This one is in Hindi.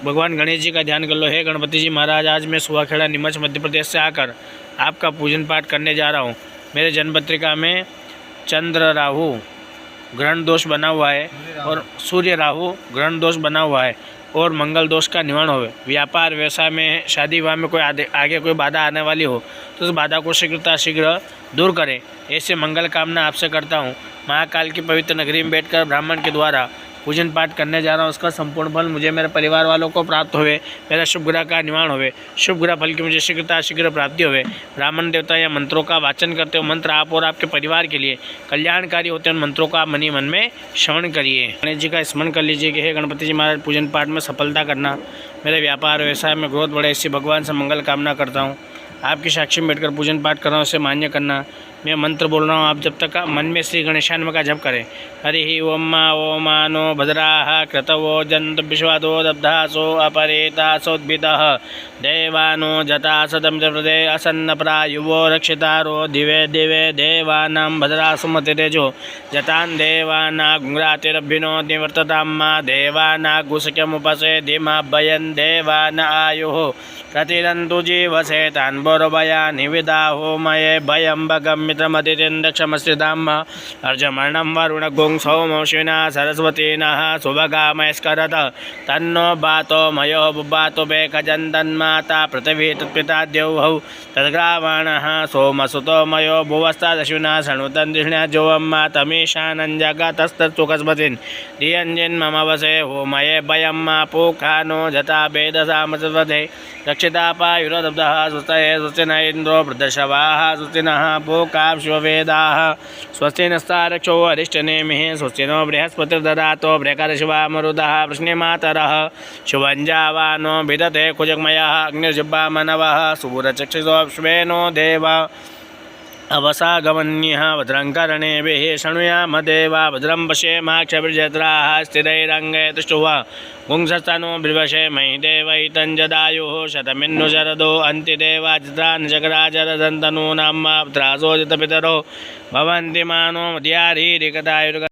भगवान गणेश जी का ध्यान कर लो। हे गणपति जी महाराज, आज मैं सुहाखेड़ा नीमच मध्य प्रदेश से आकर आपका पूजन पाठ करने जा रहा हूँ। मेरे जन्म पत्रिका में चंद्र राहु ग्रहण दोष बना हुआ है और सूर्य राहु ग्रहण दोष बना हुआ है और मंगल दोष का निवारण हो। व्यापार व्यवसाय में, शादी विवाह में कोई आगे कोई बाधा आने वाली हो तो उस बाधा को शीघ्र दूर करें, ऐसे मंगल कामना आपसे करता हूँ। महाकाल की पवित्र नगरी में बैठकर ब्राह्मण के द्वारा पूजन पाठ करने जा रहा हूँ। उसका संपूर्ण फल मुझे, मेरे परिवार वालों को प्राप्त होवे, मेरा शुभ ग्रह का निवारण होवे, शुभ ग्रह फल की मुझे शीघ्र प्राप्ति होवे। ब्राह्मण देवता या मंत्रों का वाचन करते हो, मंत्र आप और आपके परिवार के लिए कल्याणकारी होते हैं। मंत्रों का आप मन ही मन में श्रवण करिए। गणेश जी का स्मरण कर लीजिए कि हे गणपति जी महाराज, पूजन पाठ में सफलता करना, मेरे व्यापार व्यवसाय में ग्रोथ बढ़े, इसी भगवान से मंगल कामना करता हूँ। आपकी साक्षी में बैठकर पूजन पाठ कर रहा हूँ, उसे मान्य करना। मैं मंत्र बोल रहा हूँ, आप जब तक मन में श्री गणेशान्म का जप करें। हरि ओम ओमानो भद्राः क्रतवो जन्तु विश्वादो दब्धासो अपरेतासोद्भिदः देवानो जता सदं प्रदे असन्न प्रायुवो रक्षितारो दिवे दिवे देवानां भद्रासुमतिरेजो जतान् देवानागुङ्रातिरभिनो निवर्ततां मा देवानागुसख्यमुपसे धीमा भयन् देवान आयुः प्रतिरन्तु जीवसे तान् बोरभया निविदाहो मये भयं भगं मित्रमतिरिन्दक्षमस्तिदाम अर्जमर्णं वरुणगुं सौमोषिणा सरस्वतीनः सुभगामयस्करत तन्नो बातो मयो बुबातो बेखजन्तन्माता पृथिवी तत्पिता द्यौः तद्ग्रावाणः सोमसुतो मयो भुवस्तादश्विना शृणुतन्दिष्ण्या जोवम्मा तमीशानञ्जगतस्तत्सुकस्मतिन् दियञ्जिन् मम वसे होमये भयं मा पूखानो जता वेदसामसवधे रक्षितापायुरदब्धः स्वस्तये स्वस्ति न इन्द्रो वृद्धशवाः स्वस्ति नः पूकाः शिववेदाः स्वस्ति नस्तारक्षो अरिष्टनेमिः स्वस्ति नो बृहस्पतिर्ददातो बृहस्पतिर्शिवामरुदः वृष्णिमातरः शुभञ्जावानो विदते कुजग्मयः अग्निर्जिह्वामनवः सूरचक्षुषोऽश्वेनो देव अवसागमन्यः भद्रं कर्णेभिः शृणुयाम देवा भद्रं पश्येमाक्षभिर्जत्राः स्थिरैरङ्गे तुष्टुः पुंसस्तनो बिभ्रशे मयि देवैतञ्जदायुः शतमिन्नु शरदो अन्तिदेवाजित्रान् जगराजरदन्तनूनां त्रासो जितपितरो भवन्ति मानो मध्यारीरिकदायुर्ग